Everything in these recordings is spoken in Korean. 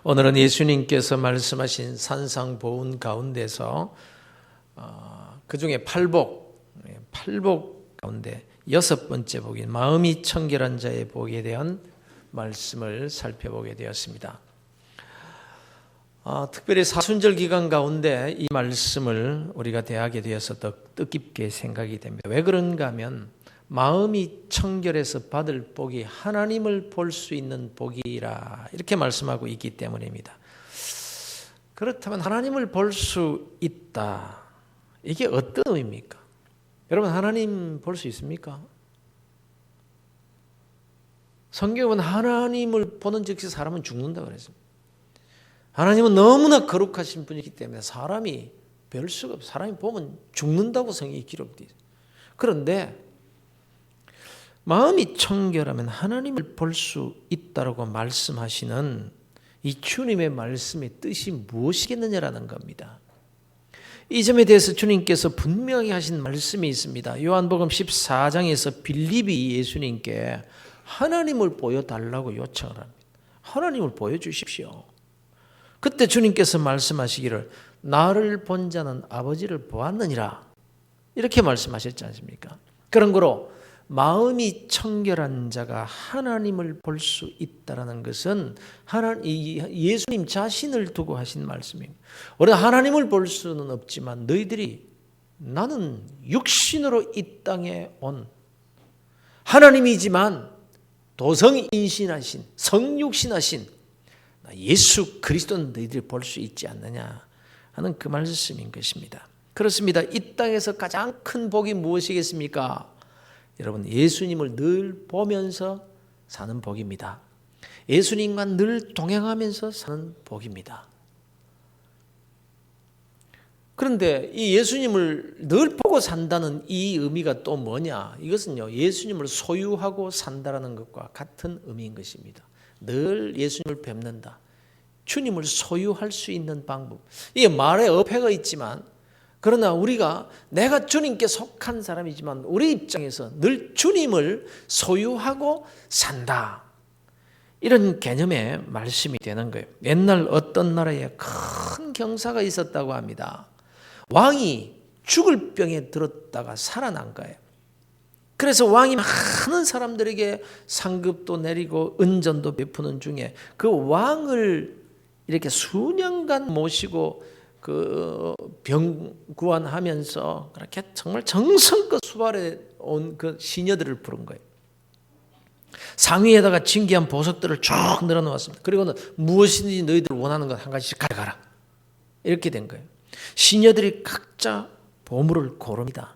오늘은 예수님께서 말씀하신 산상보훈 가운데서 그 중에 팔복 가운데 6번째 복인 마음이 청결한 자의 복에 대한 말씀을 살펴보게 되었습니다. 특별히 사순절 기간 가운데 이 말씀을 우리가 대하게 되어서 더 뜻깊게 생각이 됩니다. 왜 그런가 하면 마음이 청결해서 받을 복이 하나님을 볼 수 있는 복이라 이렇게 말씀하고 있기 때문입니다. 그렇다면 하나님을 볼 수 있다. 이게 어떤 의미입니까? 여러분, 하나님 볼 수 있습니까? 성경은 하나님을 보는 즉시 사람은 죽는다고 그랬습니다. 하나님은 너무나 거룩하신 분이기 때문에 사람이 별 수가 없어요. 사람이 보면 죽는다고 성경이 기록되어 있어요. 그런데 마음이 청결하면 하나님을 볼 수 있다고 말씀하시는 이 주님의 말씀의 뜻이 무엇이겠느냐라는 겁니다. 이 점에 대해서 주님께서 분명히 하신 말씀이 있습니다. 요한복음 14장에서 빌립이 예수님께 하나님을 보여달라고 요청을 합니다. 하나님을 보여주십시오. 그때 주님께서 말씀하시기를 나를 본 자는 아버지를 보았느니라 이렇게 말씀하셨지 않습니까? 그런 거로 마음이 청결한 자가 하나님을 볼 수 있다는 것은 예수님 자신을 두고 하신 말씀입니다. 우리가 하나님을 볼 수는 없지만 너희들이 나는 육신으로 이 땅에 온 하나님이지만 도성인신하신 성육신하신 예수 그리스도는 너희들이 볼 수 있지 않느냐 하는 그 말씀인 것입니다. 그렇습니다. 이 땅에서 가장 큰 복이 무엇이겠습니까? 여러분, 예수님을 늘 보면서 사는 복입니다. 예수님과 늘 동행하면서 사는 복입니다. 그런데 이 예수님을 늘 보고 산다는 이 의미가 또 뭐냐? 이것은요, 예수님을 소유하고 산다라는 것과 같은 의미인 것입니다. 늘 예수님을 뵙는다. 주님을 소유할 수 있는 방법. 이게 말에 어폐가 있지만 그러나 우리가 내가 주님께 속한 사람이지만 우리 입장에서 늘 주님을 소유하고 산다. 이런 개념의 말씀이 되는 거예요. 옛날 어떤 나라에 큰 경사가 있었다고 합니다. 왕이 죽을 병에 들었다가 살아난 거예요. 그래서 왕이 많은 사람들에게 상급도 내리고 은전도 베푸는 중에 그 왕을 이렇게 수년간 모시고 그 병구안하면서 그렇게 정말 정성껏 수발해 온 그 시녀들을 부른 거예요. 상위에다가 진귀한 보석들을 쭉 늘어놓았습니다. 그리고는 무엇이든지 너희들 원하는 것 한 가지씩 가져가라. 이렇게 된 거예요. 시녀들이 각자 보물을 고릅니다.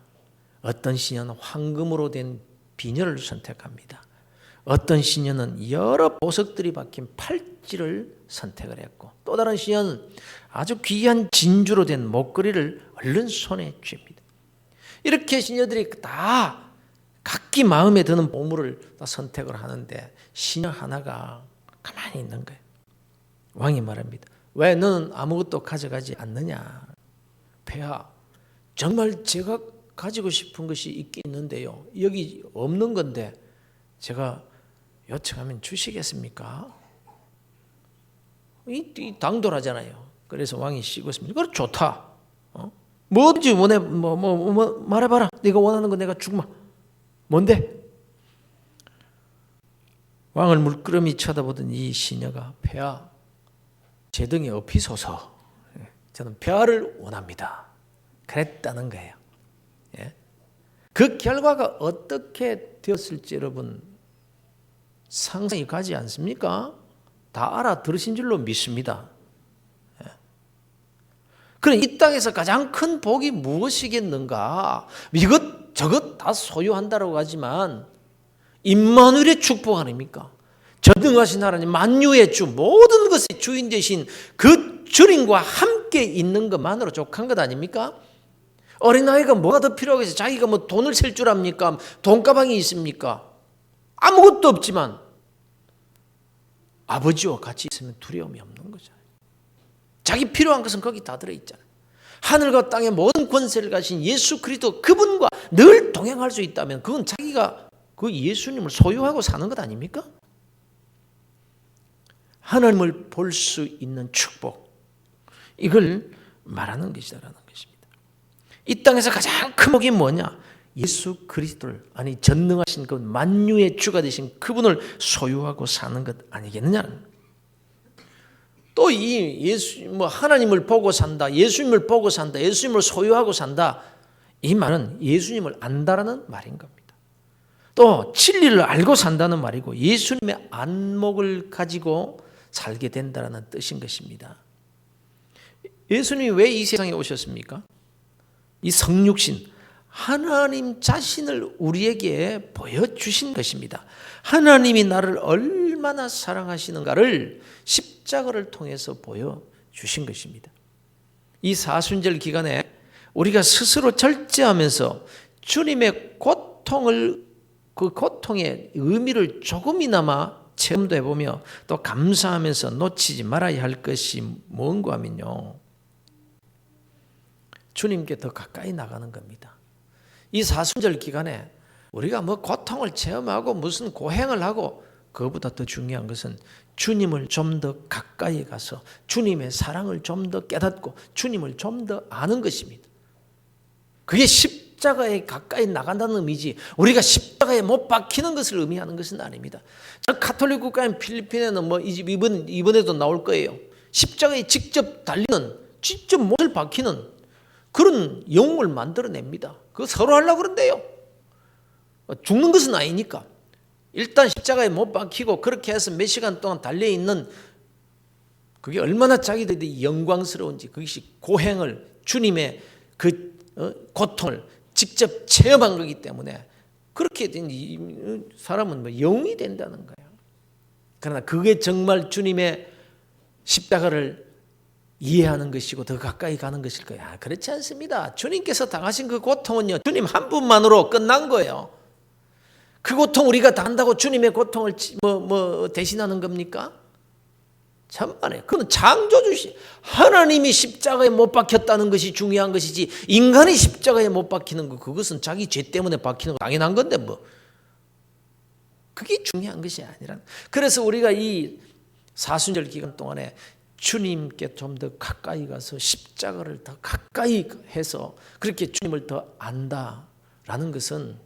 어떤 시녀는 황금으로 된 비녀를 선택합니다. 어떤 시녀는 여러 보석들이 박힌 팔찌를 선택을 했고 또 다른 시녀는 아주 귀한 진주로 된 목걸이를 얼른 손에 쥡니다. 이렇게 시녀들이 다 각기 마음에 드는 보물을 다 선택을 하는데 시녀 하나가 가만히 있는 거예요. 왕이 말합니다. 왜 너는 아무것도 가져가지 않느냐? 폐하, 정말 제가 가지고 싶은 것이 있긴 있는데요. 여기 없는 건데 제가 요청하면 주시겠습니까? 이 당돌하잖아요. 그래서 왕이 씹었습니다. 그래 좋다. 뭐든지 원해 말해봐라. 네가 원하는 거 내가 주마. 뭔데? 왕을 물끄러미 쳐다보던 이 시녀가 폐하, 제 등에 업히소서. 저는 폐하를 원합니다. 그랬다는 거예요. 그 결과가 어떻게 되었을지 여러분 상상이 가지 않습니까? 다 알아들으신 줄로 믿습니다. 그럼 이 땅에서 가장 큰 복이 무엇이겠는가? 이것 저것 다 소유한다라고 하지만 임마누엘의 축복 아닙니까? 전능하신 하나님 만유의 주 모든 것의 주인 되신 그 주님과 함께 있는 것만으로 족한 것 아닙니까? 어린아이가 뭐가 더 필요하겠어요? 자기가 뭐 돈을 셀 줄 압니까? 돈가방이 있습니까? 아무것도 없지만 아버지와 같이 있으면 두려움이 없는 거잖아요. 자기 필요한 것은 거기 다 들어있잖아요. 하늘과 땅의 모든 권세를 가진 예수 그리스도 그분과 늘 동행할 수 있다면 그건 자기가 그 예수님을 소유하고 사는 것 아닙니까? 하나님을 볼 수 있는 축복, 이걸 말하는 것이다라는 것입니다. 이 땅에서 가장 큰 복이 뭐냐? 예수 그리스도를, 아니 전능하신 그 만유의 주가 되신 그분을 소유하고 사는 것 아니겠느냐는. 또 이 예수, 하나님을 보고 산다, 예수님을 보고 산다, 예수님을 소유하고 산다, 이 말은 예수님을 안다라는 말인 겁니다. 또 진리를 알고 산다는 말이고 예수님의 안목을 가지고 살게 된다는 뜻인 것입니다. 예수님이 왜 이 세상에 오셨습니까? 이 성육신, 하나님 자신을 우리에게 보여주신 것입니다. 하나님이 나를 얼마나 사랑하시는가를 십자가를 통해서 보여주신 것입니다. 이 사순절 기간에 우리가 스스로 절제하면서 주님의 고통을, 그 고통의 의미를 조금이나마 체험도 해보며 또 감사하면서 놓치지 말아야 할 것이 뭔가 하면요, 주님께 더 가까이 나가는 겁니다. 이 사순절 기간에 우리가 고통을 체험하고 무슨 고행을 하고, 그것보다 더 중요한 것은 주님을 좀 더 가까이 가서 주님의 사랑을 좀 더 깨닫고 주님을 좀 더 아는 것입니다. 그게 십자가에 가까이 나간다는 의미지, 우리가 십자가에 못 박히는 것을 의미하는 것은 아닙니다. 카톨릭 국가인 필리핀에는 이번에도 나올 거예요. 십자가에 직접 달리는, 직접 못을 박히는 그런 영웅을 만들어냅니다. 그거 서로 하려고 그런대요. 죽는 것은 아니니까. 일단 십자가에 못 박히고 그렇게 해서 몇 시간 동안 달려있는, 그게 얼마나 자기들이 영광스러운지, 그것이 고행을, 주님의 그 고통을 직접 체험한 거기 때문에 그렇게 된 이 사람은 영웅이 된다는 거예요. 그러나 그게 정말 주님의 십자가를 이해하는 것이고 더 가까이 가는 것일 거야. 그렇지 않습니다. 주님께서 당하신 그 고통은요, 주님 한 분만으로 끝난 거예요. 그 고통 우리가 다 한다고 주님의 고통을 대신하는 겁니까? 참만해. 그건 창조주시, 하나님이 십자가에 못 박혔다는 것이 중요한 것이지, 인간이 십자가에 못 박히는 거, 그것은 자기 죄 때문에 박히는 거 당연한 건데 그게 중요한 것이 아니라. 그래서 우리가 이 사순절 기간 동안에 주님께 좀 더 가까이 가서 십자가를 더 가까이 해서 그렇게 주님을 더 안다라는 것은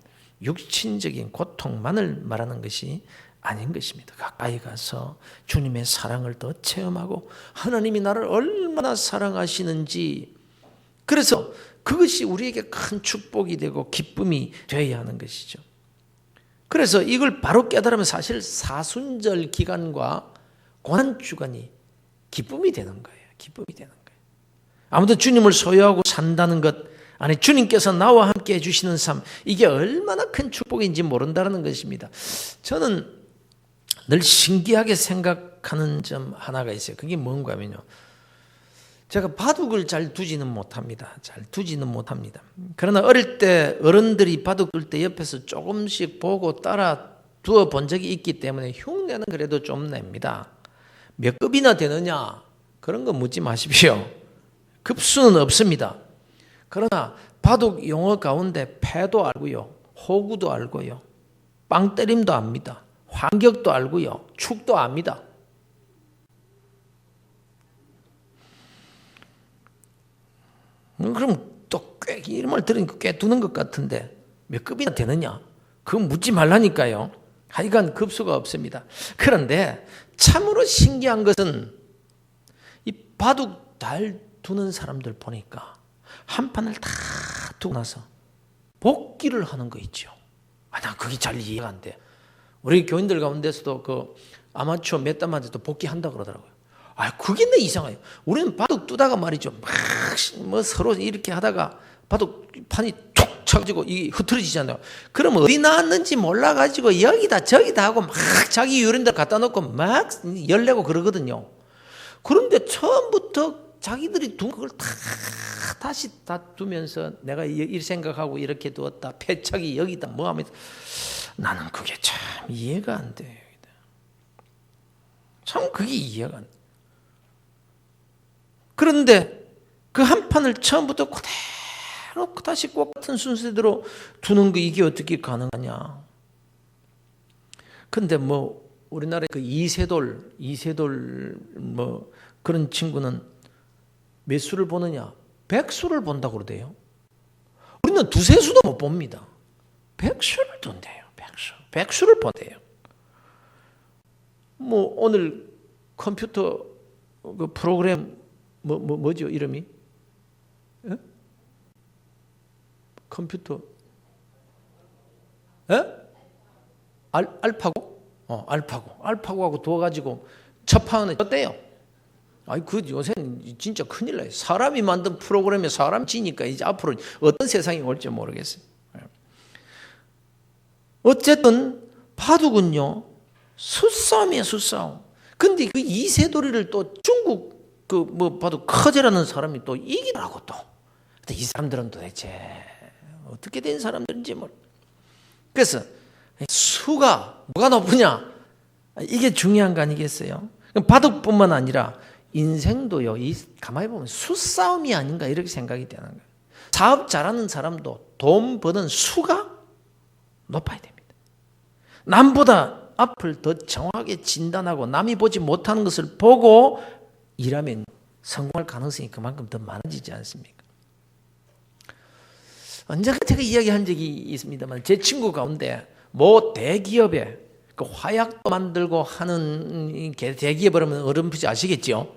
육신적인 고통만을 말하는 것이 아닌 것입니다. 가까이 가서 주님의 사랑을 더 체험하고 하나님이 나를 얼마나 사랑하시는지, 그래서 그것이 우리에게 큰 축복이 되고 기쁨이 되어야 하는 것이죠. 그래서 이걸 바로 깨달으면 사실 사순절 기간과 고난주간이 기쁨이 되는 거예요. 기쁨이 되는 거예요. 아무튼 주님을 소유하고 산다는 것, 아니 주님께서 나와 함께 해주시는 삶, 이게 얼마나 큰 축복인지 모른다는 것입니다. 저는 늘 신기하게 생각하는 점 하나가 있어요. 그게 뭔가 하면요, 제가 바둑을 잘 두지는 못합니다. 그러나 어릴 때 어른들이 바둑 둘 때 옆에서 조금씩 보고 따라 두어 본 적이 있기 때문에 흉내는 그래도 좀 냅니다. 몇 급이나 되느냐 그런 거 묻지 마십시오. 급수는 없습니다. 그러나 바둑 용어 가운데 패도 알고요, 호구도 알고요, 빵때림도 압니다, 환격도 알고요, 축도 압니다. 그럼 또 꽤 이런 말 들으니까 꽤 두는 것 같은데 몇 급이나 되느냐? 그거 묻지 말라니까요. 하여간 급수가 없습니다. 그런데 참으로 신기한 것은 이 바둑 잘 두는 사람들 보니까 한 판을 다 두고 나서 복귀를 하는 거 있죠. 난 그게 잘 이해가 안 돼. 우리 교인들 가운데서도 그 아마추어 몇 단만에도 복귀한다 그러더라고요. 그게 내 이상해요. 우리는 바둑 두다가 말이죠, 막 서로 이렇게 하다가 바둑 판이 툭 쳐가지고 이 흐트러지잖아요. 그럼 어디 나왔는지 몰라가지고 여기다 저기다 하고 막 자기 요런데 갖다 놓고 막 열내고 그러거든요. 그런데 처음부터 자기들이 둔 그걸 다시 다 두면서 내가 이 생각하고 이렇게 두었다, 패착이 여기다 뭐 하면서, 나는 그게 참 이해가 안 돼요. 참 그게 이해가 안 돼. 그런데 그 한 판을 처음부터 그대로 다시 똑같은 순서대로 두는 거, 이게 어떻게 가능하냐. 근데 우리나라의 그 이세돌 뭐 그런 친구는 몇 수를 보느냐? 100수를 본다고 그러대요. 우리는 두세 수도 못 봅니다. 100수를 본대요. 100수를 본대요. 뭐 오늘 컴퓨터 그 프로그램 뭐죠 이름이? 에? 컴퓨터 알파고? 알파고하고 두어가지고 첫판에 떴대요. 아이 그 요새는 진짜 큰일 나요. 사람이 만든 프로그램에 사람 지니까 이제 앞으로 어떤 세상이 올지 모르겠어요. 어쨌든 바둑은요 수싸움이에요, 수싸움. 근데 그 이세돌이를 또 중국 그 뭐 바둑 커제라는 사람이 또 이기더라고 또. 근데 이 사람들은 도대체 어떻게 된 사람들인지 모르. 그래서 수가 뭐가 높으냐 이게 중요한 거 아니겠어요? 바둑뿐만 아니라 인생도요. 가만히 보면 수싸움이 아닌가 이렇게 생각이 되는 거예요. 사업 잘하는 사람도 돈 버는 수가 높아야 됩니다. 남보다 앞을 더 정확하게 진단하고 남이 보지 못하는 것을 보고 일하면 성공할 가능성이 그만큼 더 많아지지 않습니까? 언젠가 제가 이야기한 적이 있습니다만 제 친구 가운데 뭐 대기업에 그 화약도 만들고 하는 대기업 그러면 어렴풋이 아시겠죠?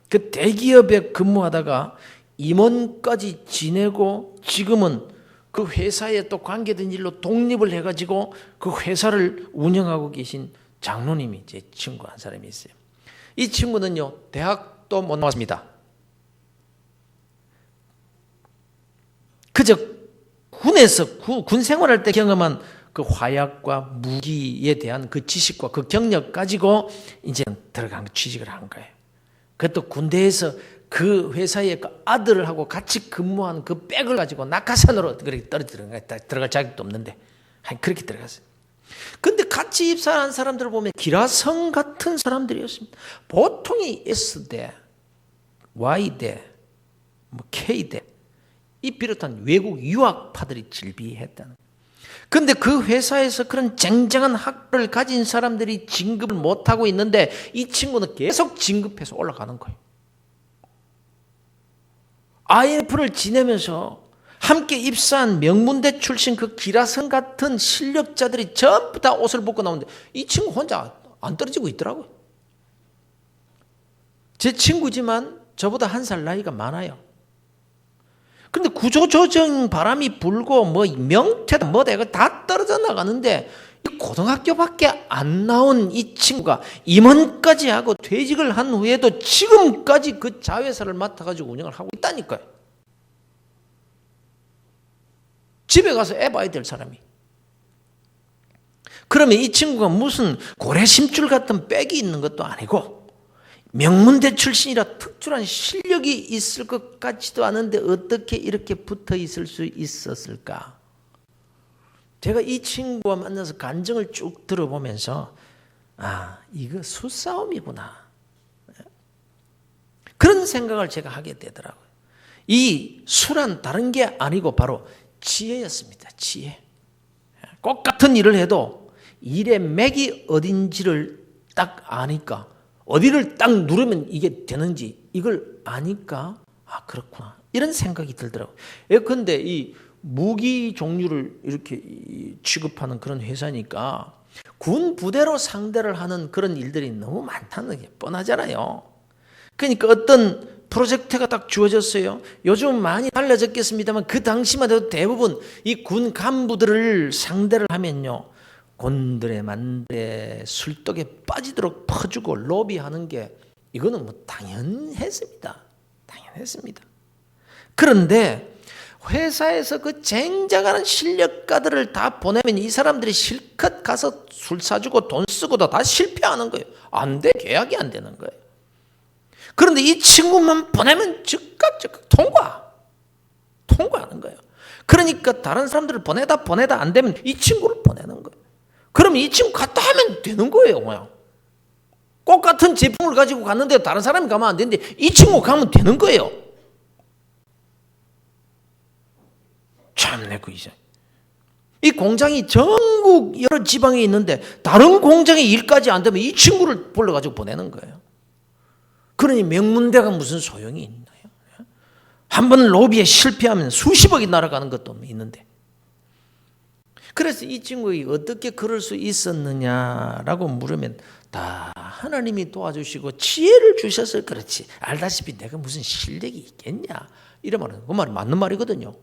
그 대기업에 근무하다가 임원까지 지내고 지금은 그 회사에 또 관계된 일로 독립을 해가지고 그 회사를 운영하고 계신 장로님이 제 친구 한 사람이 있어요. 이 친구는요 대학도 못 나왔습니다. 그저 군에서 군 생활할 때 경험한 그 화약과 무기에 대한 그 지식과 그 경력 가지고 이제 취직을 한 거예요. 그것도 군대에서 그 회사의 그 아들하고 같이 근무한 그 백을 가지고 낙하산으로 그렇게 떨어뜨린 거예요. 들어갈 자격도 없는데 그렇게 들어갔어요. 근데 같이 입사한 사람들을 보면 기라성 같은 사람들이었습니다. 보통이 S대, Y대, 뭐 K대 이 비롯한 외국 유학파들이 질비했다는. 근데 그 회사에서 그런 쟁쟁한 학벌을 가진 사람들이 진급을 못하고 있는데 이 친구는 계속 진급해서 올라가는 거예요. IMF를 지내면서 함께 입사한 명문대 출신 그 기라성 같은 실력자들이 전부 다 옷을 벗고 나오는데 이 친구 혼자 안 떨어지고 있더라고요. 제 친구지만 저보다 한 살 나이가 많아요. 근데 구조조정 바람이 불고 뭐 명태다 뭐다 이거 다 떨어져 나가는데 이 고등학교밖에 안 나온 이 친구가 임원까지 하고 퇴직을 한 후에도 지금까지 그 자회사를 맡아가지고 운영을 하고 있다니까요. 집에 가서 애 봐야 될 사람이. 그러면 이 친구가 무슨 고래심줄 같은 백이 있는 것도 아니고 명문대 출신이라 특출한 실력이 있을 것 같지도 않은데 어떻게 이렇게 붙어 있을 수 있었을까? 제가 이 친구와 만나서 간증을 쭉 들어보면서 이거 수싸움이구나. 그런 생각을 제가 하게 되더라고요. 이 수란 다른 게 아니고 바로 지혜였습니다. 지혜. 꼭 같은 일을 해도 일의 맥이 어딘지를 딱 아니까 어디를 딱 누르면 이게 되는지 이걸 아니까 그렇구나 이런 생각이 들더라고요. 그런데 이 무기 종류를 이렇게 취급하는 그런 회사니까 군 부대로 상대를 하는 그런 일들이 너무 많다는 게 뻔하잖아요. 그러니까 어떤 프로젝트가 딱 주어졌어요. 요즘 많이 달라졌겠습니다만 그 당시만 해도 대부분 이 군 간부들을 상대를 하면요. 곤드레 만드레 술독에 빠지도록 퍼주고 로비하는 게 이거는 뭐 당연했습니다. 당연했습니다. 그런데 회사에서 그 쟁쟁한 실력가들을 다 보내면 이 사람들이 실컷 가서 술 사주고 돈 쓰고도 다 실패하는 거예요. 안 돼. 계약이 안 되는 거예요. 그런데 이 친구만 보내면 즉각 통과하는 거예요. 그러니까 다른 사람들을 보내다 안 되면 이 친구를 보내는 거예요. 그러면 이 친구 갔다 하면 되는 거예요. 그냥. 꼭 같은 제품을 가지고 갔는데 다른 사람이 가면 안 되는데 이 친구 가면 되는 거예요. 참내 그 이상. 이 공장이 전국 여러 지방에 있는데 다른 공장의 일까지 안 되면 이 친구를 불러가지고 보내는 거예요. 그러니 명문대가 무슨 소용이 있나요? 한번 로비에 실패하면 수십억이 날아가는 것도 있는데. 그래서 이 친구가 어떻게 그럴 수 있었느냐라고 물으면 다 하나님이 도와주시고 지혜를 주셔서 그렇지. 알다시피 내가 무슨 실력이 있겠냐. 이러면 그 말이 맞는 말이거든요.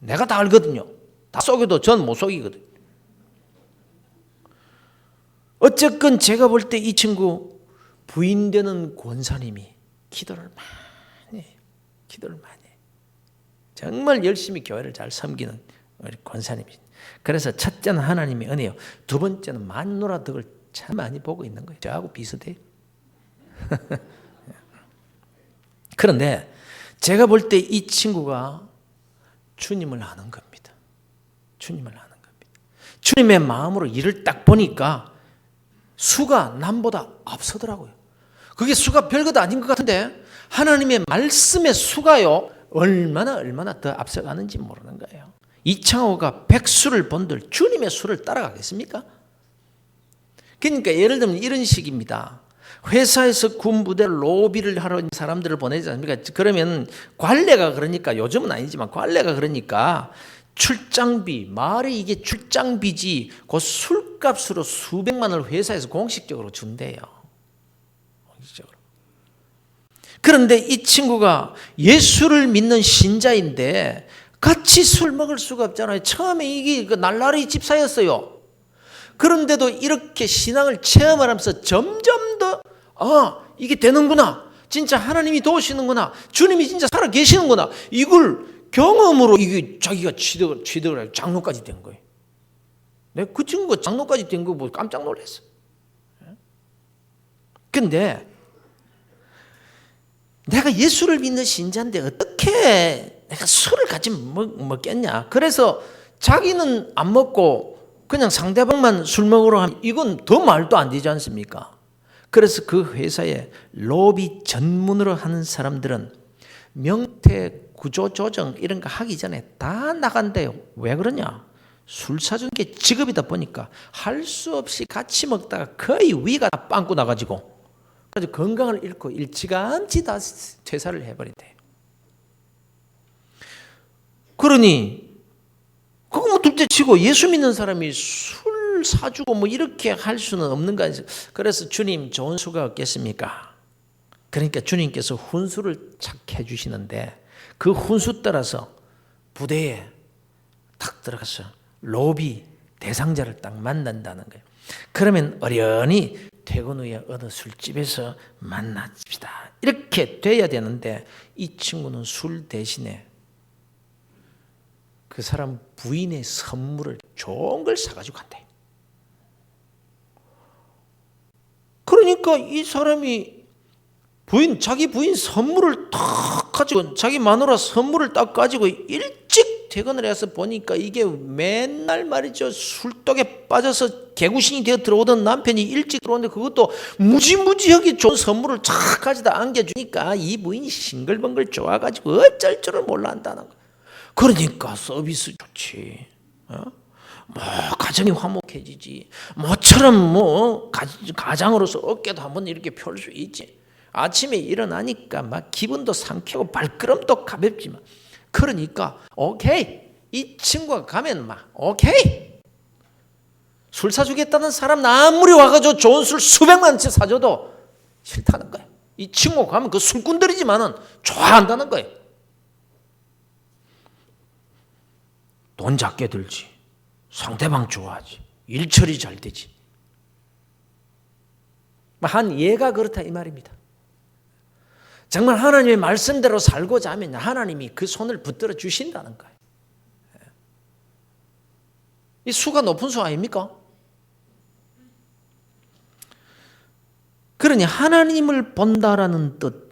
내가 다 알거든요. 다 속여도 전 못 속이거든요. 어쨌건 제가 볼 때 이 친구 부인되는 권사님이 기도를 많이 해요. 정말 열심히 교회를 잘 섬기는 우리 권사님이. 그래서 첫째는 하나님의 은혜요. 두 번째는 마누라 덕을 참 많이 보고 있는 거예요. 저하고 비슷해요. 그런데 제가 볼 때 이 친구가 주님을 아는 겁니다. 주님의 마음으로 일을 딱 보니까 수가 남보다 앞서더라고요. 그게 수가 별것 아닌 것 같은데 하나님의 말씀의 수가요 얼마나 더 앞서가는지 모르는 거예요. 이창호가 100수를 본들 주님의 수를 따라가겠습니까? 그러니까 예를 들면 이런 식입니다. 회사에서 군부대 로비를 하러 사람들을 보내지 않습니까? 그러면 관례가 그러니까 요즘은 아니지만 관례가 그러니까 출장비, 말이 이게 출장비지 그 술값으로 수백만 원을 회사에서 공식적으로 준대요. 공식적으로. 그런데 이 친구가 예수를 믿는 신자인데 같이 술 먹을 수가 없잖아요. 처음에 이게 날라리 집사였어요. 그런데도 이렇게 신앙을 체험을 하면서 점점 더 이게 되는구나. 진짜 하나님이 도우시는구나. 주님이 진짜 살아 계시는구나. 이걸 경험으로 이게 자기가 취득을 하고 장로까지 된 거예요. 내가 그 친구가 장로까지 된 거 보고 깜짝 놀랐어. 근데 내가 예수를 믿는 신자인데 어떻게 내가 술을 같이 먹겠냐. 그래서 자기는 안 먹고 그냥 상대방만 술 먹으러 하면 이건 더 말도 안 되지 않습니까? 그래서 그 회사에 로비 전문으로 하는 사람들은 명태 구조조정 이런 거 하기 전에 다 나간대요. 왜 그러냐? 술 사주는 게 직업이다 보니까 할 수 없이 같이 먹다가 거의 위가 다 빵꾸 나가지고 그래서 건강을 잃고 일찌감치 다 퇴사를 해버린대요. 그러니 그거 뭐 둘째 치고 예수 믿는 사람이 술 사주고 뭐 이렇게 할 수는 없는 거 아니에요. 그래서 주님 좋은 수가 없겠습니까? 그러니까 주님께서 훈수를 착해 주시는데 그 훈수 따라서 부대에 탁 들어가서 로비 대상자를 딱 만난다는 거예요. 그러면 어련히 퇴근 후에 어느 술집에서 만납시다. 이렇게 돼야 되는데 이 친구는 술 대신에 그 사람 부인의 선물을 좋은 걸 사가지고 간대. 그러니까 이 사람이 자기 부인 선물을 딱 가지고 자기 마누라 선물을 딱 가지고 일찍 퇴근을 해서 보니까 이게 맨날 말이죠. 술독에 빠져서 개구신이 되어 들어오던 남편이 일찍 들어오는데 그것도 무지무지하게 좋은 선물을 쫙 가져다 안겨주니까 이 부인이 싱글벙글 좋아가지고 어쩔 줄을 몰라 한다는 거야. 그러니까 서비스 좋지. 뭐 가정이 화목해지지. 모처럼 뭐 가장으로서 어깨도 한번 이렇게 펼 수 있지. 아침에 일어나니까 막 기분도 상쾌하고 발걸음도 가볍지만 그러니까 오케이 이 친구가 가면 막 오케이 술 사주겠다는 사람 아무리 와가지고 좋은 술 수백만 원치 사줘도 싫다는 거예요. 이 친구가 가면 그 술꾼들이지만은 좋아한다는 거예요. 돈 작게 들지. 상대방 좋아하지. 일 처리 잘 되지. 한 예가 그렇다 이 말입니다. 정말 하나님의 말씀대로 살고자 하면 하나님이 그 손을 붙들어 주신다는 거예요. 이 수가 높은 수 아닙니까? 그러니 하나님을 본다라는 뜻,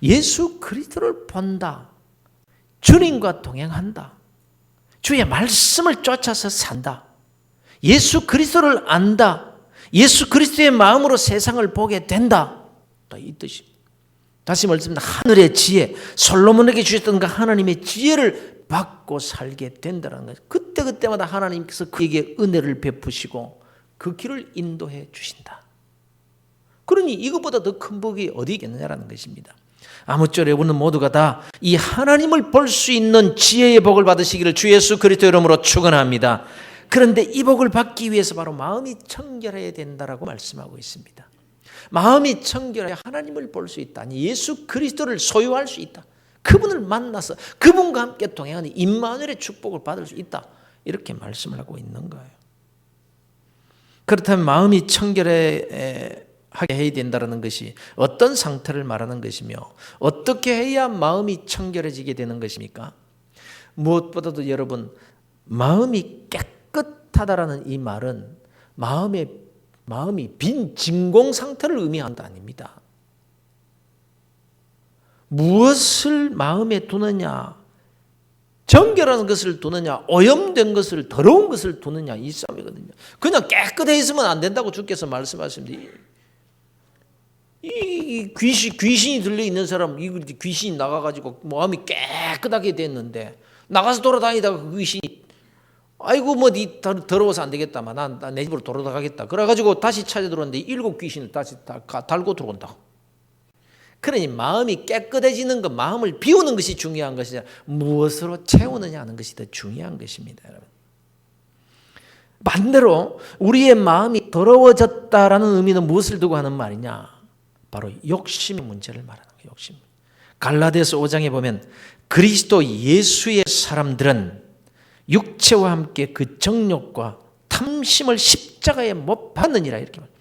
예수 그리스도를 본다, 주님과 동행한다, 주의 말씀을 쫓아서 산다, 예수 그리스도를 안다, 예수 그리스도의 마음으로 세상을 보게 된다. 이 뜻입니다. 다시 말씀드립니다. 하늘의 지혜, 솔로몬에게 주셨던 그 하나님의 지혜를 받고 살게 된다는 거예요. 그때가 그때마다 하나님께서 그에게 은혜를 베푸시고 그 길을 인도해 주신다. 그러니 이것보다 더 큰 복이 어디 있겠느냐라는 것입니다. 아무쪼록 여러분은 모두가 다 이 하나님을 볼 수 있는 지혜의 복을 받으시기를 주 예수 그리스도 이름으로 축원합니다. 그런데 이 복을 받기 위해서 바로 마음이 청결해야 된다라고 말씀하고 있습니다. 마음이 청결해야 하나님을 볼 수 있다. 예수 그리스도를 소유할 수 있다. 그분을 만나서 그분과 함께 동행하는 임마누엘의 축복을 받을 수 있다. 이렇게 말씀을 하고 있는 거예요. 그렇다면 마음이 청결하게 해야 된다는 것이 어떤 상태를 말하는 것이며 어떻게 해야 마음이 청결해지게 되는 것입니까? 무엇보다도 여러분, 마음이 깨끗하다라는 이 말은 마음이 빈 진공 상태를 의미하는 게 아닙니다. 무엇을 마음에 두느냐, 정결한 것을 두느냐, 오염된 것을, 더러운 것을 두느냐, 이 싸움이거든요. 그냥 깨끗해 있으면 안 된다고 주께서 말씀하십니다. 이 귀신이 들려있는 사람, 이 귀신이 나가가지고 마음이 깨끗하게 됐는데 나가서 돌아다니다가 그 귀신이 아이고 뭐 니 더러워서 안 되겠다, 난 내 집으로 돌아가겠다. 그래가지고 다시 찾아 들어오는데 7 귀신을 다시 달고 들어온다. 그러니 마음이 깨끗해지는 것, 마음을 비우는 것이 중요한 것이 아니라 무엇으로 채우느냐 하는 것이 더 중요한 것입니다, 여러분. 반대로 우리의 마음이 더러워졌다라는 의미는 무엇을 두고 하는 말이냐? 바로 욕심의 문제를 말하는 거예요. 욕심. 갈라디아서 5장에 보면 그리스도 예수의 사람들은 육체와 함께 그 정욕과 탐심을 십자가에 못 박느니라 이렇게 말합니다.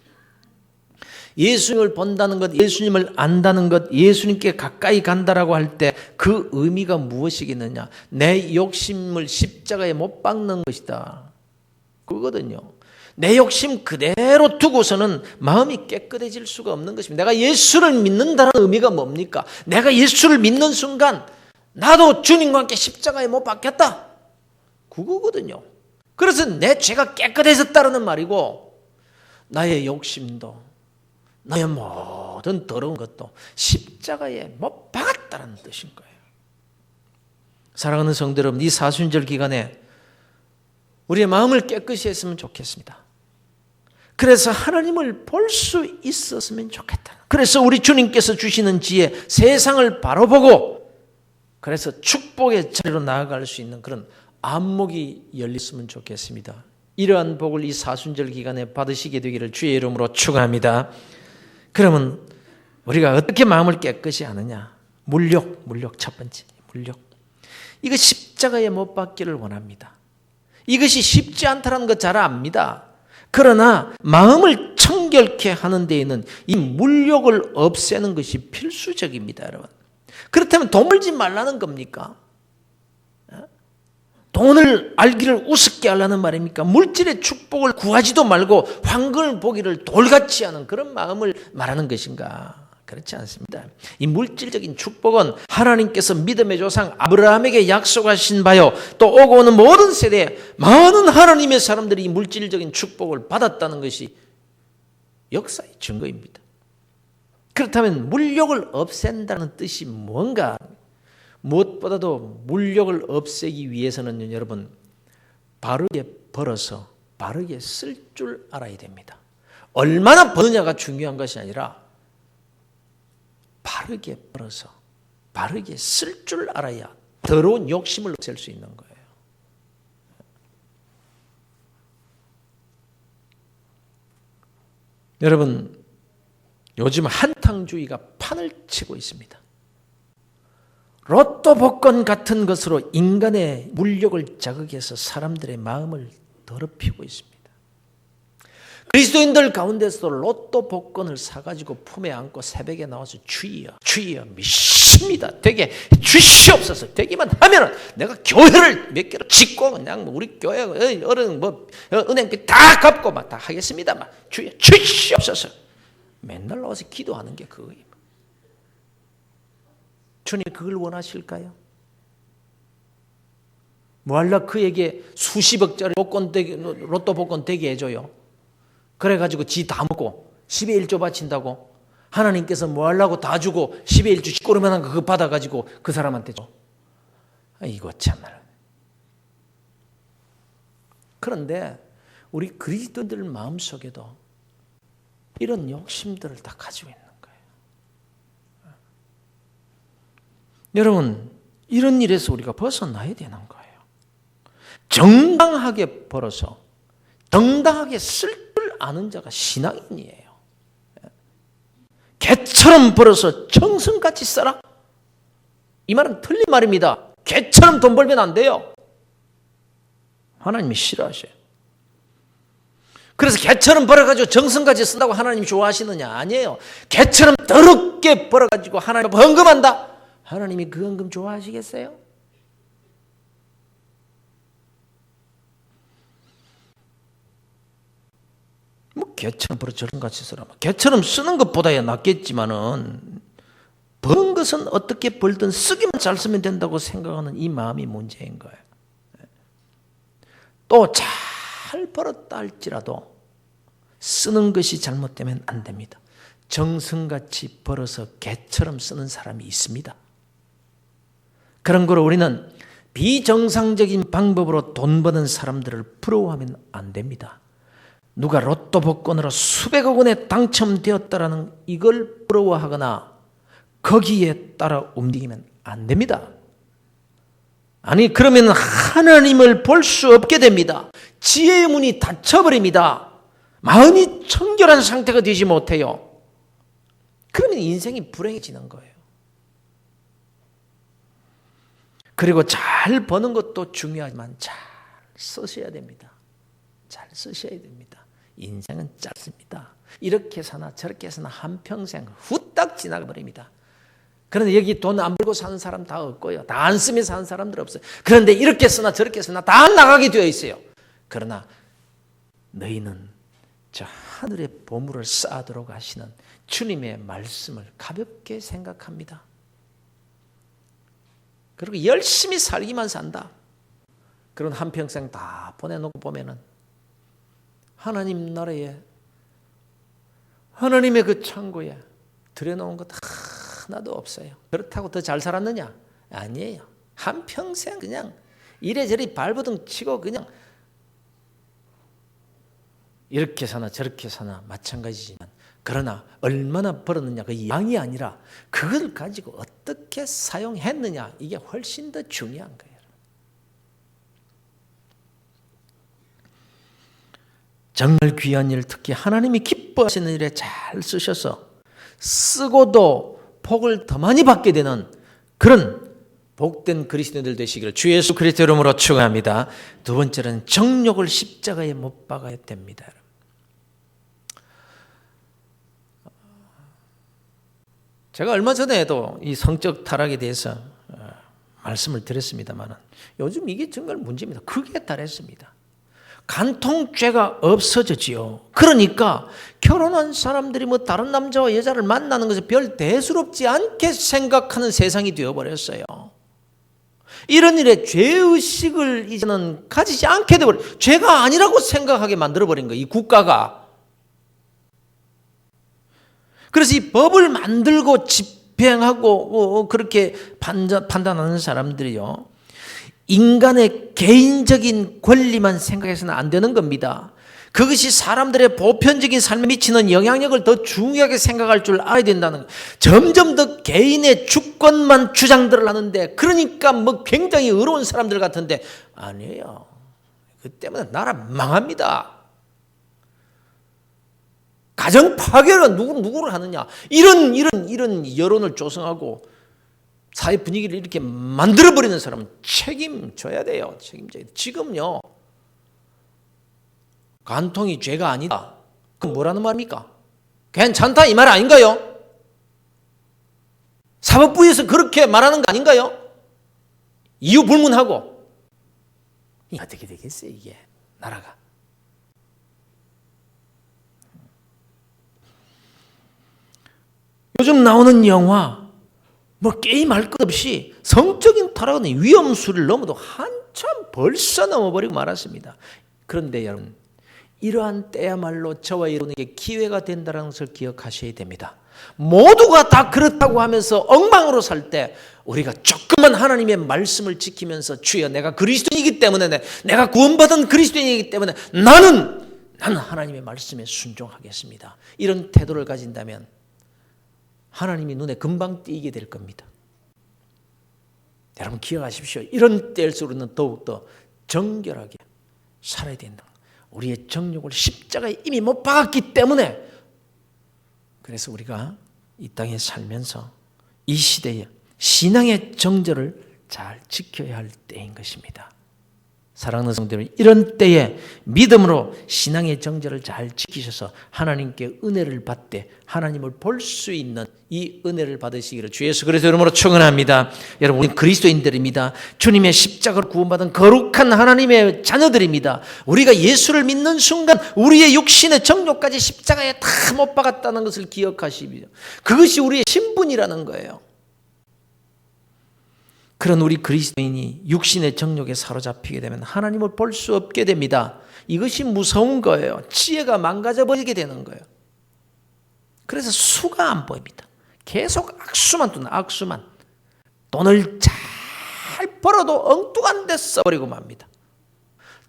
예수님을 본다는 것, 예수님을 안다는 것, 예수님께 가까이 간다라고 할 때 그 의미가 무엇이겠느냐? 내 욕심을 십자가에 못 박는 것이다. 그거거든요. 내 욕심 그대로 두고서는 마음이 깨끗해질 수가 없는 것입니다. 내가 예수를 믿는다는 의미가 뭡니까? 내가 예수를 믿는 순간 나도 주님과 함께 십자가에 못 박혔다. 그거거든요. 그래서 내 죄가 깨끗해졌다는 말이고 나의 욕심도 나의 모든 더러운 것도 십자가에 못 박았다는 뜻인 거예요. 사랑하는 성도 여러분, 이 사순절 기간에 우리의 마음을 깨끗이 했으면 좋겠습니다. 그래서 하나님을 볼 수 있었으면 좋겠다. 그래서 우리 주님께서 주시는 지혜, 세상을 바로 보고 그래서 축복의 자리로 나아갈 수 있는 그런 안목이 열렸으면 좋겠습니다. 이러한 복을 이 사순절 기간에 받으시게 되기를 주의 이름으로 축원합니다. 그러면 우리가 어떻게 마음을 깨끗이 하느냐? 물욕 첫 번째, 물욕. 이거 십자가에 못 박기를 원합니다. 이것이 쉽지 않다는 것 잘 압니다. 그러나 마음을 청결케 하는 데에는 이 물욕을 없애는 것이 필수적입니다, 여러분. 그렇다면 돈 벌지 말라는 겁니까? 돈을 알기를 우습게 하려는 말입니까? 물질의 축복을 구하지도 말고 황금을 보기를 돌같이 하는 그런 마음을 말하는 것인가? 그렇지 않습니다. 이 물질적인 축복은 하나님께서 믿음의 조상 아브라함에게 약속하신 바요, 또 오고 오는 모든 세대에 많은 하나님의 사람들이 이 물질적인 축복을 받았다는 것이 역사의 증거입니다. 그렇다면 물욕을 없앤다는 뜻이 뭔가? 무엇보다도 물욕을 없애기 위해서는 여러분 바르게 벌어서 바르게 쓸 줄 알아야 됩니다. 얼마나 버느냐가 중요한 것이 아니라 바르게 벌어서 바르게 쓸 줄 알아야 더러운 욕심을 없앨 수 있는 거예요. 여러분, 요즘 한탕주의가 판을 치고 있습니다. 로또 복권 같은 것으로 인간의 물욕을 자극해서 사람들의 마음을 더럽히고 있습니다. 그리스도인들 가운데서도 로또 복권을 사가지고 품에 안고 새벽에 나와서 주여 믿습니다. 되게 주시옵소서. 되기만 하면은 내가 교회를 몇 개로 짓고 그냥 우리 교회 어른 은행비 다 갚고 막 다 하겠습니다. 막 주여 주시옵소서. 맨날 나와서 기도하는 게 그거예요. 주님 그걸 원하실까요? 뭐할라 그에게 수십억짜리 로또 복권 되게 해줘요. 그래가지고 지 다 먹고 10의 1조 바친다고 하나님께서 뭐하려고 다 주고 10의 1조 시꺼르만한 거 그거 받아가지고 그 사람한테 줘. 이거 참나. 그런데 우리 그리스도인들 마음속에도 이런 욕심들을 다 가지고 있는 거예요. 여러분, 이런 일에서 우리가 벗어나야 되는 거예요. 정당하게 벌어서 정당하게 쓸 줄 아는 자가 신앙인이에요. 개처럼 벌어서 정성같이 써라? 이 말은 틀린 말입니다. 개처럼 돈 벌면 안 돼요. 하나님이 싫어하셔요. 그래서 개처럼 벌어가지고 정성같이 쓴다고 하나님이 좋아하시느냐? 아니에요. 개처럼 더럽게 벌어가지고 하나님 헌금한다? 하나님이 그 헌금 좋아하시겠어요? 뭐 개처럼 벌어 정성같이 쓰라. 개처럼 쓰는 것보다야 낫겠지만은 버는 것은 어떻게 벌든 쓰기만 잘 쓰면 된다고 생각하는 이 마음이 문제인 거예요. 또 잘 벌었다 할지라도 쓰는 것이 잘못되면 안 됩니다. 정성같이 벌어서 개처럼 쓰는 사람이 있습니다. 그런 거로 우리는 비정상적인 방법으로 돈 버는 사람들을 부러워하면 안 됩니다. 누가 로또 복권으로 수백억 원에 당첨되었다라는 이걸 부러워하거나 거기에 따라 움직이면 안 됩니다. 아니 그러면 하나님을 볼 수 없게 됩니다. 지혜의 문이 닫혀버립니다. 마음이 청결한 상태가 되지 못해요. 그러면 인생이 불행해지는 거예요. 그리고 잘 버는 것도 중요하지만 잘 쓰셔야 됩니다. 잘 쓰셔야 됩니다. 인생은 짧습니다. 이렇게 사나 저렇게 사나 한평생 후딱 지나가 버립니다. 그런데 여기 돈 안 벌고 사는 사람 다 없고요. 다 안 쓰면서 사는 사람들 없어요. 그런데 이렇게 쓰나 저렇게 쓰나 다 나가게 되어 있어요. 그러나 너희는 저 하늘의 보물을 쌓도록 하시는 주님의 말씀을 가볍게 생각합니다. 그리고 열심히 살기만 산다. 그런 한평생 다 보내놓고 보면은 하나님 나라에 하나님의 그 창고에 들여놓은 것 하나도 없어요. 그렇다고 더 잘 살았느냐? 아니에요. 한평생 그냥 이래저래 발버둥 치고 그냥 이렇게 사나 저렇게 사나 마찬가지지만 그러나 얼마나 벌었느냐 그 양이 아니라 그걸 가지고 어떻게 사용했느냐 이게 훨씬 더 중요한 거예요. 정말 귀한 일 특히 하나님이 기뻐하시는 일에 잘 쓰셔서 쓰고도 복을 더 많이 받게 되는 그런 복된 그리스도인들 되시기를 주 예수 그리스도 이름으로 축원합니다. 두 번째는 정욕을 십자가에 못 박아야 됩니다. 제가 얼마 전에도 이 성적 타락에 대해서 말씀을 드렸습니다만 요즘 이게 정말 문제입니다. 크게 달했습니다. 간통죄가 없어졌지요. 그러니까 결혼한 사람들이 뭐 다른 남자와 여자를 만나는 것을 별 대수롭지 않게 생각하는 세상이 되어버렸어요. 이런 일에 죄의식을 이제는 가지지 않게 되어버려. 죄가 아니라고 생각하게 만들어버린 거예요. 이 국가가. 그래서 이 법을 만들고 집행하고 그렇게 판단하는 사람들이요. 인간의 개인적인 권리만 생각해서는 안 되는 겁니다. 그것이 사람들의 보편적인 삶에 미치는 영향력을 더 중요하게 생각할 줄 알아야 된다는 거예요. 점점 더 개인의 주권만 주장들을 하는데 그러니까 뭐 굉장히 의로운 사람들 같은데 아니에요. 그 때문에 나라 망합니다. 가정 파괴를 누구를 하느냐. 이런 여론을 조성하고 사회 분위기를 이렇게 만들어버리는 사람은 책임져야 돼요. 책임져야 돼요. 지금요. 간통이 죄가 아니다. 그럼 뭐라는 말입니까? 괜찮다 이 말 아닌가요? 사법부에서 그렇게 말하는 거 아닌가요? 이유 불문하고. 어떻게 되겠어요 이게 나라가. 요즘 나오는 영화 뭐 게임할 것 없이 성적인 타락은 위험수를 넘어도 한참 벌써 넘어버리고 말았습니다. 그런데 여러분 이러한 때야말로 저와 여러분에게 기회가 된다는 것을 기억하셔야 됩니다. 모두가 다 그렇다고 하면서 엉망으로 살 때 우리가 조금만 하나님의 말씀을 지키면서 주여 내가 그리스도인이기 때문에 내가 구원받은 그리스도인이기 때문에 나는 하나님의 말씀에 순종하겠습니다. 이런 태도를 가진다면 하나님이 눈에 금방 띄게 될 겁니다. 여러분 기억하십시오. 이런 때일수록 우리는 더욱더 정결하게 살아야 된다. 우리의 정욕을 십자가에 이미 못 박았기 때문에 그래서 우리가 이 땅에 살면서 이 시대에 신앙의 정절을 잘 지켜야 할 때인 것입니다. 사랑하는 성도들, 이런 때에 믿음으로 신앙의 정절을 잘 지키셔서 하나님께 은혜를 받되 하나님을 볼 수 있는 이 은혜를 받으시기를 주 예수 그리스도 이름으로 축원합니다. 여러분 우리는 그리스도인들입니다. 주님의 십자가로 구원받은 거룩한 하나님의 자녀들입니다. 우리가 예수를 믿는 순간 우리의 육신의 정욕까지 십자가에 다 못 박았다는 것을 기억하십시오. 그것이 우리의 신분이라는 거예요. 그런 우리 그리스도인이 육신의 정욕에 사로잡히게 되면 하나님을 볼 수 없게 됩니다. 이것이 무서운 거예요. 지혜가 망가져버리게 되는 거예요. 그래서 수가 안 보입니다. 계속 악수만 두는 악수만. 돈을 잘 벌어도 엉뚱한 데 써버리고 맙니다.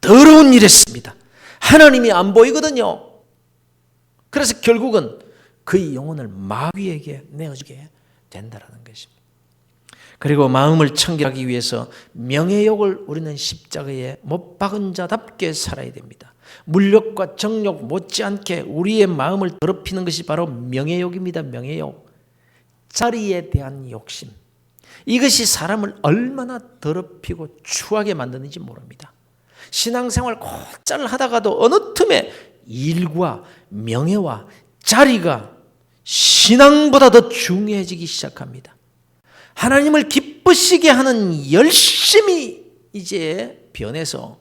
더러운 일 했습니다. 하나님이 안 보이거든요. 그래서 결국은 그의 영혼을 마귀에게 내어주게 된다는 것입니다. 그리고 마음을 청결하기 위해서 명예욕을 우리는 십자가에 못 박은 자답게 살아야 됩니다. 물욕과 정욕 못지않게 우리의 마음을 더럽히는 것이 바로 명예욕입니다. 명예욕. 자리에 대한 욕심. 이것이 사람을 얼마나 더럽히고 추하게 만드는지 모릅니다. 신앙생활 곧잘 하다가도 어느 틈에 일과 명예와 자리가 신앙보다 더 중요해지기 시작합니다. 하나님을 기쁘시게 하는 열심이 이제 변해서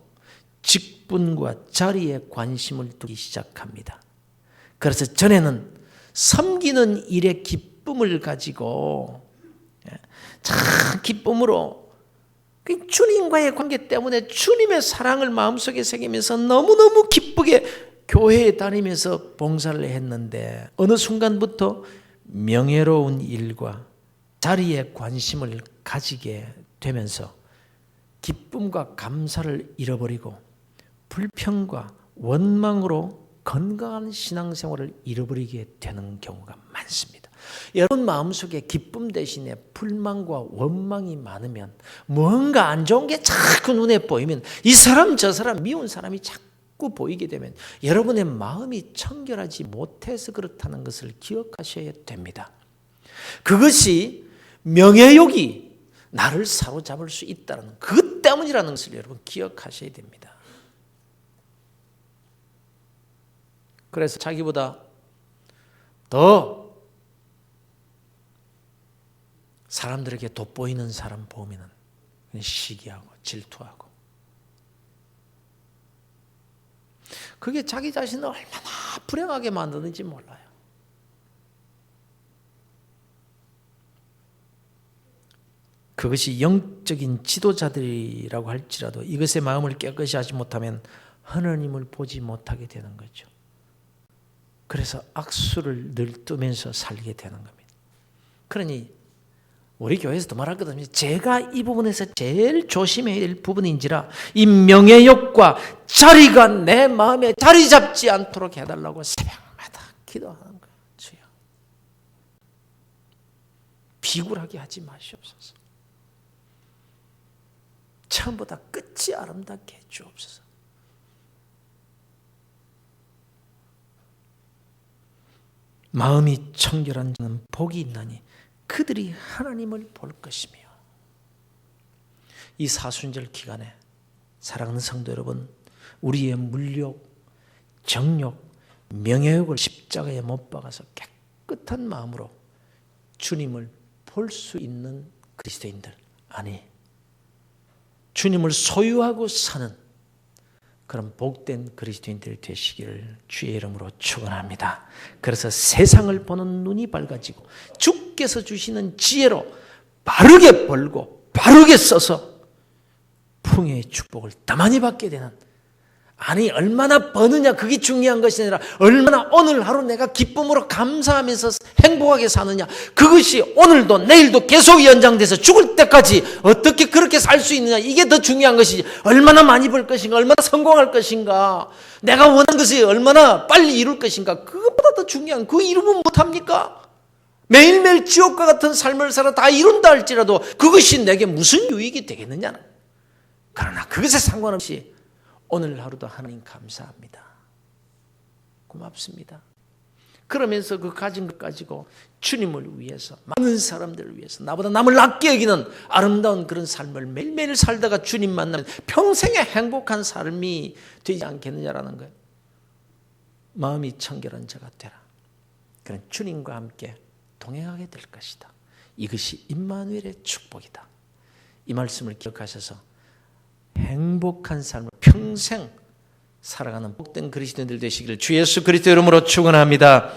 직분과 자리에 관심을 두기 시작합니다. 그래서 전에는 섬기는 일의 기쁨을 가지고 참 기쁨으로 주님과의 관계 때문에 주님의 사랑을 마음속에 새기면서 너무너무 기쁘게 교회에 다니면서 봉사를 했는데 어느 순간부터 명예로운 일과 자리에 관심을 가지게 되면서 기쁨과 감사를 잃어버리고 불평과 원망으로 건강한 신앙생활을 잃어버리게 되는 경우가 많습니다. 여러분 마음속에 기쁨 대신에 불만과 원망이 많으면 뭔가 안 좋은 게 자꾸 눈에 보이면 이 사람 저 사람 미운 사람이 자꾸 보이게 되면 여러분의 마음이 청결하지 못해서 그렇다는 것을 기억하셔야 됩니다. 그것이 명예욕이 나를 사로잡을 수 있다는 그것 때문이라는 것을 여러분 기억하셔야 됩니다. 그래서 자기보다 더 사람들에게 돋보이는 사람 보면 시기하고 질투하고 그게 자기 자신을 얼마나 불행하게 만드는지 몰라요. 그것이 영적인 지도자들이라고 할지라도 이것의 마음을 깨끗이 하지 못하면 하나님을 보지 못하게 되는 거죠. 그래서 악수를 늘 뜨면서 살게 되는 겁니다. 그러니 우리 교회에서도 말하거든요. 제가 이 부분에서 제일 조심해야 될 부분인지라 이 명예욕과 자리가 내 마음에 자리 잡지 않도록 해달라고 새벽마다 기도하는 거예요. 주여 비굴하게 하지 마시옵소서. 처음보다 끝이 아름답게 해 주옵소서. 마음이 청결한 자는 복이 있나니 그들이 하나님을 볼 것이며. 이 사순절 기간에 사랑하는 성도 여러분, 우리의 물욕, 정욕, 명예욕을 십자가에 못 박아서 깨끗한 마음으로 주님을 볼 수 있는 그리스도인들, 아니 주님을 소유하고 사는 그런 복된 그리스도인들이 되시기를 주의 이름으로 축원합니다. 그래서 세상을 보는 눈이 밝아지고 주께서 주시는 지혜로 바르게 벌고 바르게 써서 풍요의 축복을 더 많이 받게 되는 아니 얼마나 버느냐 그게 중요한 것이 아니라 얼마나 오늘 하루 내가 기쁨으로 감사하면서 행복하게 사느냐, 그것이 오늘도 내일도 계속 연장돼서 죽을 때까지 어떻게 그렇게 살 수 있느냐, 이게 더 중요한 것이지 얼마나 많이 벌 것인가, 얼마나 성공할 것인가, 내가 원하는 것이 얼마나 빨리 이룰 것인가, 그것보다 더 중요한, 그거 이루면 못합니까? 매일매일 지옥과 같은 삶을 살아 다 이룬다 할지라도 그것이 내게 무슨 유익이 되겠느냐는. 그러나 그것에 상관없이 오늘 하루도 하나님 감사합니다, 고맙습니다, 그러면서 그 가진 것 가지고 주님을 위해서, 많은 사람들을 위해서, 나보다 남을 낮게 여기는 아름다운 그런 삶을 매일매일 살다가 주님 만나면 평생의 행복한 삶이 되지 않겠느냐라는 거예요. 마음이 청결한 자가 되라. 그런 주님과 함께 동행하게 될 것이다. 이것이 임마누엘의 축복이다. 이 말씀을 기억하셔서 행복한 삶을 평생 살아가는 복된 그리스도인들 되시기를 주 예수 그리스도 이름으로 축원합니다.